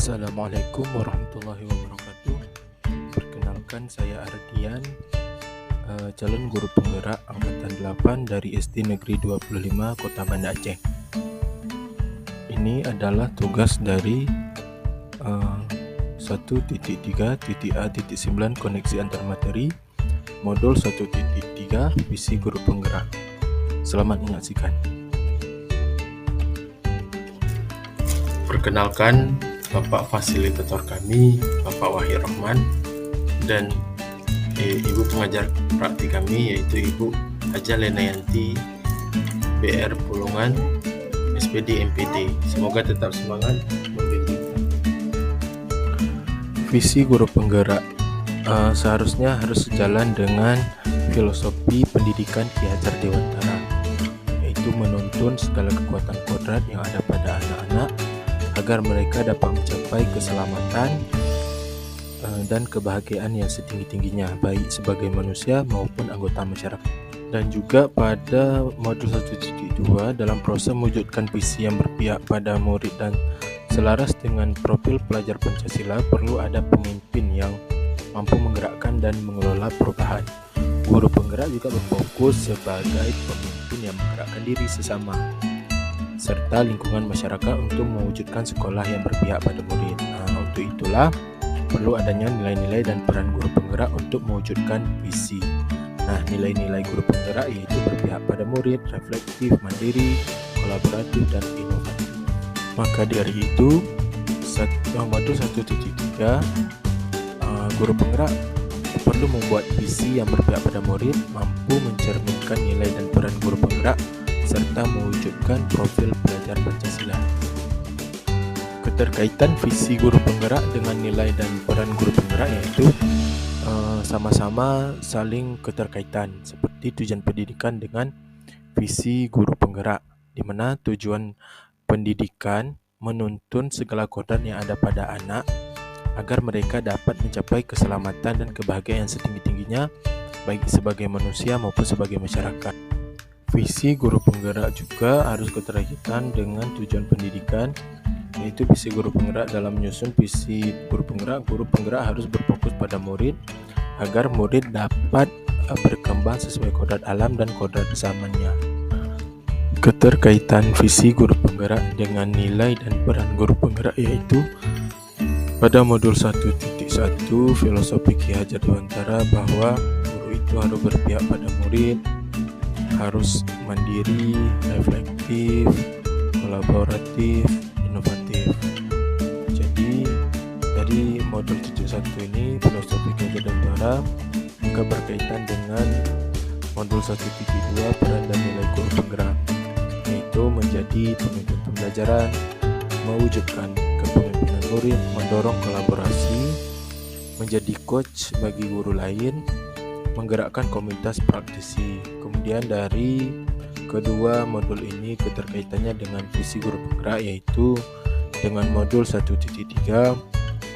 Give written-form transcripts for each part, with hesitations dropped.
Assalamualaikum warahmatullahi wabarakatuh. Perkenalkan, saya Ardian, calon guru penggerak angkatan 8 dari SD Negeri 25 Kota Banda Aceh. Ini adalah tugas dari 1.3.A.9 koneksi antar materi modul 1.3 visi guru penggerak. Selamat menyaksikan. Perkenalkan, Bapak fasilitator kami, Bapak Wahid Rahman, dan Ibu pengajar praktik kami, yaitu Ibu Haja Lenayanti, BR Pulungan, SPD MPD. Semoga tetap semangat membimbing. Visi guru penggerak seharusnya harus sejalan dengan filosofi pendidikan Ki Hajar Dewantara, yaitu menuntun segala kekuatan kodrat yang ada pada anak-anak agar mereka dapat mencapai keselamatan dan kebahagiaan yang setinggi-tingginya, baik sebagai manusia maupun anggota masyarakat. Dan juga pada modul 1.2 dalam proses mewujudkan visi yang berpihak pada murid dan selaras dengan profil pelajar Pancasila, perlu ada pemimpin yang mampu menggerakkan dan mengelola perubahan. Guru penggerak juga berfokus sebagai pemimpin yang menggerakkan diri sesama serta lingkungan masyarakat untuk mewujudkan sekolah yang berpihak pada murid. Untuk itulah perlu adanya nilai-nilai dan peran guru penggerak untuk mewujudkan visi. Nilai-nilai guru penggerak yaitu berpihak pada murid, reflektif, mandiri, kolaboratif, dan inovatif. Maka dari itu, modul 1.3 guru penggerak perlu membuat visi yang berpihak pada murid, mampu mencerminkan nilai dan peran guru penggerak, serta mewujudkan profil pelajar Pancasila. Keterkaitan visi guru penggerak dengan nilai dan peran guru penggerak yaitu sama-sama saling keterkaitan, seperti tujuan pendidikan dengan visi guru penggerak, di mana tujuan pendidikan menuntun segala kodrat yang ada pada anak agar mereka dapat mencapai keselamatan dan kebahagiaan yang setinggi-tingginya, baik sebagai manusia maupun sebagai masyarakat. Visi guru penggerak juga harus keterkaitan dengan tujuan pendidikan, yaitu visi guru penggerak. Dalam menyusun visi guru penggerak harus berfokus pada murid agar murid dapat berkembang sesuai kodrat alam dan kodrat zamannya. Keterkaitan visi guru penggerak dengan nilai dan peran guru penggerak yaitu pada modul 1.1 filosofi Ki Hajar Dewantara bahwa guru itu harus berpihak pada murid, harus mandiri, reflektif, kolaboratif, inovatif. Jadi dari modul 71 ini filosofi Ki Hajar Dewantara juga berkaitan dengan modul 1.2 peran dan nilai guru penggerak, yaitu menjadi pemimpin pembelajaran, mewujudkan kepemimpinan murid, mendorong kolaborasi, menjadi coach bagi guru lain, menggerakkan komunitas praktisi. Kemudian dari kedua modul ini keterkaitannya dengan visi guru penggerak, yaitu dengan modul 1.3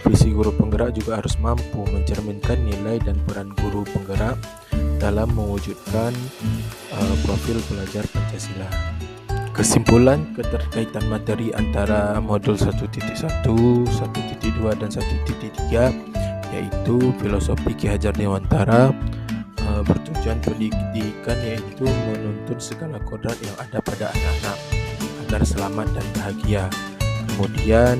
visi guru penggerak juga harus mampu mencerminkan nilai dan peran guru penggerak dalam mewujudkan profil pelajar Pancasila. Kesimpulan keterkaitan materi antara modul 1.1, 1.2, dan 1.3 yaitu filosofi Ki Hajar Dewantara bertujuan pendidikan yaitu menuntun segala kodrat yang ada pada anak-anak agar selamat dan bahagia. Kemudian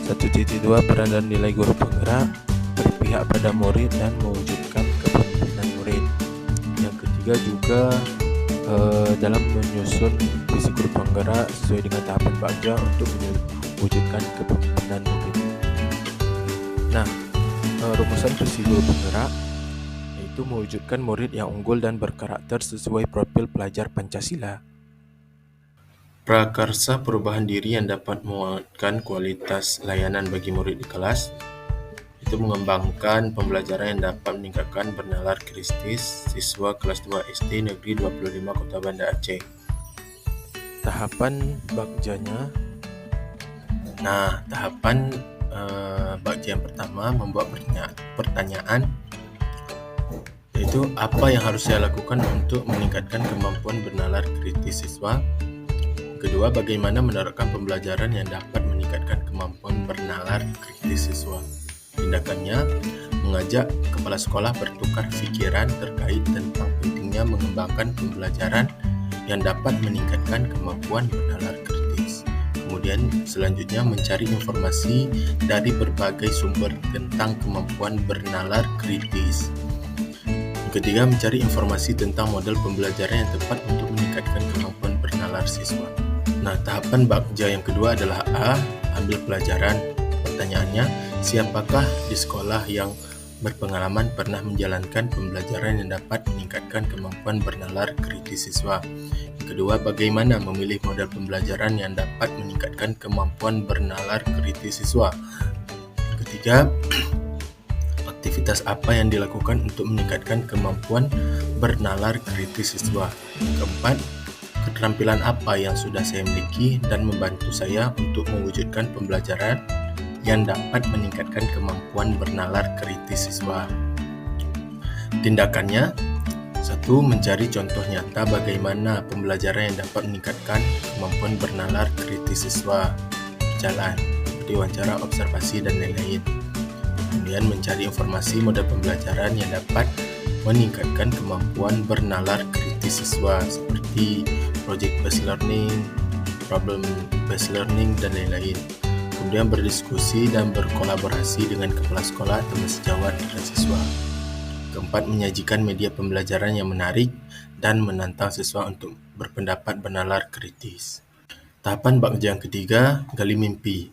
1.2 peran dan nilai guru penggerak berpihak pada murid dan mewujudkan kepemimpinan murid. Yang ketiga juga dalam menyusun visi guru penggerak sesuai dengan tahapan bagja untuk mewujudkan kepemimpinan murid. Rumusan visi guru penggerak yaitu mewujudkan murid yang unggul dan berkarakter sesuai profil pelajar Pancasila. Prakarsa perubahan diri yang dapat menguatkan kualitas layanan bagi murid di kelas, itu mengembangkan pembelajaran yang dapat meningkatkan bernalar kritis siswa kelas 2 SD Negeri 25 Kota Banda Aceh. Tahapan bagjanya. Tahapan bagja yang pertama membuat pertanyaan, yaitu apa yang harus saya lakukan untuk meningkatkan kemampuan bernalar kritis siswa. Kedua, bagaimana menerapkan pembelajaran yang dapat meningkatkan kemampuan bernalar kritis siswa. Tindakannya, mengajak kepala sekolah bertukar pikiran terkait tentang pentingnya mengembangkan pembelajaran yang dapat meningkatkan kemampuan bernalar kritis. Kemudian selanjutnya mencari informasi dari berbagai sumber tentang kemampuan bernalar kritis. Yang ketiga, mencari informasi tentang model pembelajaran yang tepat untuk meningkatkan kemampuan bernalar siswa. Nah, tahapan bakja yang kedua adalah A. Ambil pelajaran. Pertanyaannya, siapakah di sekolah yang berpengalaman pernah menjalankan pembelajaran yang dapat meningkatkan kemampuan bernalar kritis siswa? Yang kedua, bagaimana memilih model pembelajaran yang dapat meningkatkan kemampuan bernalar kritis siswa? Yang ketiga, aktivitas apa yang dilakukan untuk meningkatkan kemampuan bernalar kritis siswa? Yang keempat, keterampilan apa yang sudah saya miliki dan membantu saya untuk mewujudkan pembelajaran yang dapat meningkatkan kemampuan bernalar kritis siswa. Tindakannya, 1. Mencari contoh nyata bagaimana pembelajaran yang dapat meningkatkan kemampuan bernalar kritis siswa berjalan, seperti wawancara, observasi, dan lain-lain. Kemudian mencari informasi model pembelajaran yang dapat meningkatkan kemampuan bernalar kritis siswa, seperti project based learning, problem based learning, dan lain-lain. Kemudian berdiskusi dan berkolaborasi dengan kepala sekolah, teman sejawat, dan siswa. Keempat, menyajikan media pembelajaran yang menarik dan menantang siswa untuk berpendapat bernalar kritis. Tahapan bakja yang ketiga, gali mimpi.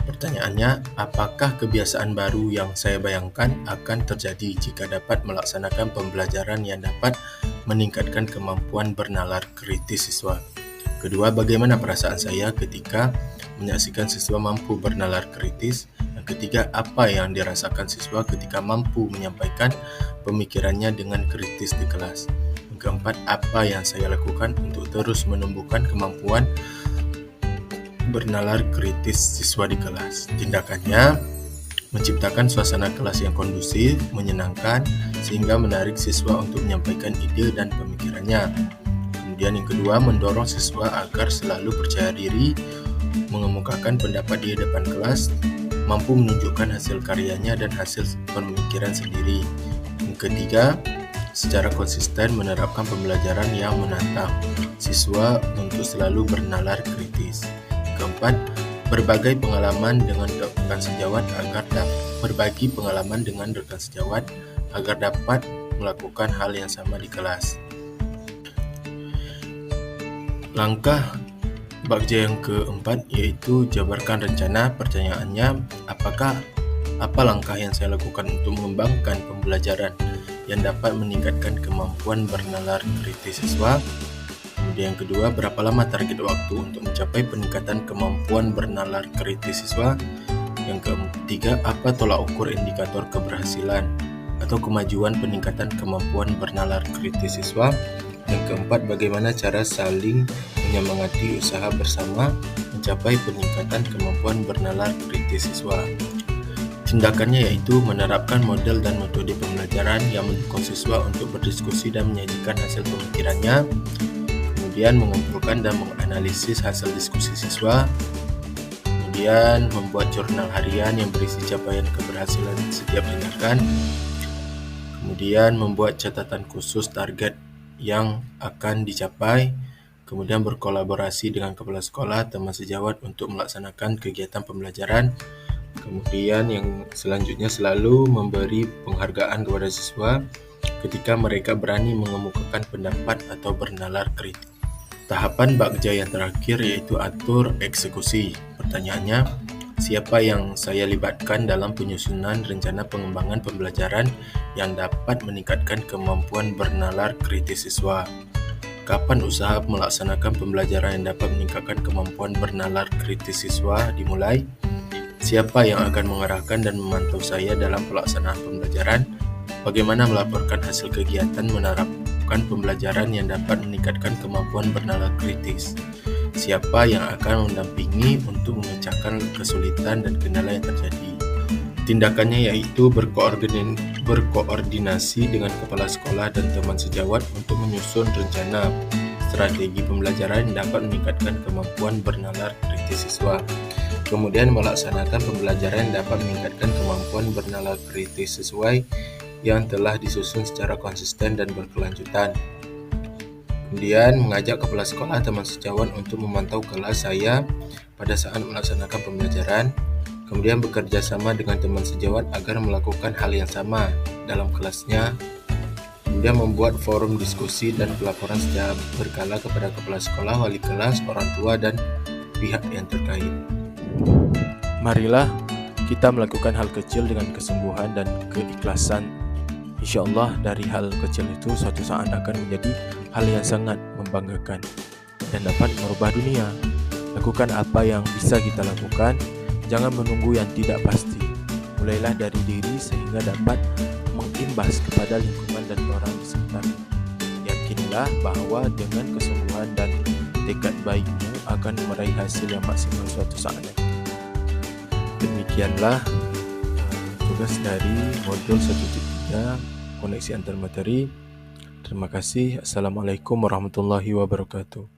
Pertanyaannya, apakah kebiasaan baru yang saya bayangkan akan terjadi jika dapat melaksanakan pembelajaran yang dapat meningkatkan kemampuan bernalar kritis siswa? Kedua, bagaimana perasaan saya ketika menyaksikan siswa mampu bernalar kritis? Yang ketiga, apa yang dirasakan siswa ketika mampu menyampaikan pemikirannya dengan kritis di kelas? Yang keempat, apa yang saya lakukan untuk terus menumbuhkan kemampuan bernalar kritis siswa di kelas? Tindakannya, menciptakan suasana kelas yang kondusif, menyenangkan, sehingga menarik siswa untuk menyampaikan ide dan pemikirannya. Kemudian yang kedua, mendorong siswa agar selalu percaya diri, mengemukakan pendapat di depan kelas, mampu menunjukkan hasil karyanya dan hasil pemikiran sendiri. Yang ketiga, secara konsisten menerapkan pembelajaran yang menantang siswa untuk selalu bernalar kritis. Keempat, berbagi pengalaman dengan rekan sejawat agar dapat melakukan hal yang sama di kelas. Langkah bakja yang keempat yaitu jabarkan rencana. Pertanyaannya, apa langkah yang saya lakukan untuk mengembangkan pembelajaran yang dapat meningkatkan kemampuan bernalar kritis siswa? Kemudian yang kedua, berapa lama target waktu untuk mencapai peningkatan kemampuan bernalar kritis siswa? Yang ketiga, apa tolak ukur indikator keberhasilan atau kemajuan peningkatan kemampuan bernalar kritis siswa? Yang keempat, bagaimana cara saling menyemangati usaha bersama mencapai peningkatan kemampuan bernalar kritis siswa? Tindakannya yaitu menerapkan model dan metode pembelajaran yang mendukung siswa untuk berdiskusi dan menyajikan hasil pemikirannya. Kemudian mengumpulkan dan menganalisis hasil diskusi siswa. Kemudian membuat jurnal harian yang berisi capaian keberhasilan setiap tindakan. Kemudian membuat catatan khusus target yang akan dicapai. Kemudian berkolaborasi dengan kepala sekolah, teman sejawat untuk melaksanakan kegiatan pembelajaran. Kemudian yang selanjutnya selalu memberi penghargaan kepada siswa ketika mereka berani mengemukakan pendapat atau bernalar kritis. Tahapan bakja yang terakhir yaitu atur eksekusi. Pertanyaannya, siapa yang saya libatkan dalam penyusunan rencana pengembangan pembelajaran yang dapat meningkatkan kemampuan bernalar kritis siswa? Kapan usaha melaksanakan pembelajaran yang dapat meningkatkan kemampuan bernalar kritis siswa dimulai? Siapa yang akan mengarahkan dan memantau saya dalam pelaksanaan pembelajaran? Bagaimana melaporkan hasil kegiatan menerapkan pembelajaran yang dapat meningkatkan kemampuan bernalar kritis? Siapa yang akan mendampingi untuk memecahkan kesulitan dan kendala yang terjadi? Tindakannya yaitu berkoordinasi dengan kepala sekolah dan teman sejawat untuk menyusun rencana strategi pembelajaran yang dapat meningkatkan kemampuan bernalar kritis siswa. Kemudian melaksanakan pembelajaran yang dapat meningkatkan kemampuan bernalar kritis sesuai yang telah disusun secara konsisten dan berkelanjutan. Kemudian mengajak kepala sekolah teman sejawat untuk memantau kelas saya pada saat melaksanakan pembelajaran. Kemudian bekerja sama dengan teman sejawat agar melakukan hal yang sama dalam kelasnya. Kemudian membuat forum diskusi dan pelaporan secara berkala kepada kepala sekolah, wali kelas, orang tua, dan pihak yang terkait. Marilah kita melakukan hal kecil dengan kesungguhan dan keikhlasan. Insya Allah dari hal kecil itu suatu saat akan menjadi hal yang sangat membanggakan dan dapat merubah dunia. Lakukan apa yang bisa kita lakukan. Jangan menunggu yang tidak pasti. Mulailah dari diri sehingga dapat mengimbas kepada lingkungan dan orang di sekitar. Yakinlah bahwa dengan kesungguhan dan tekad baikmu akan meraih hasil yang maksimal suatu saat nanti. Demikianlah tugas dari modul 1.3 koneksi antar materi. Terima kasih. Assalamualaikum warahmatullahi wabarakatuh.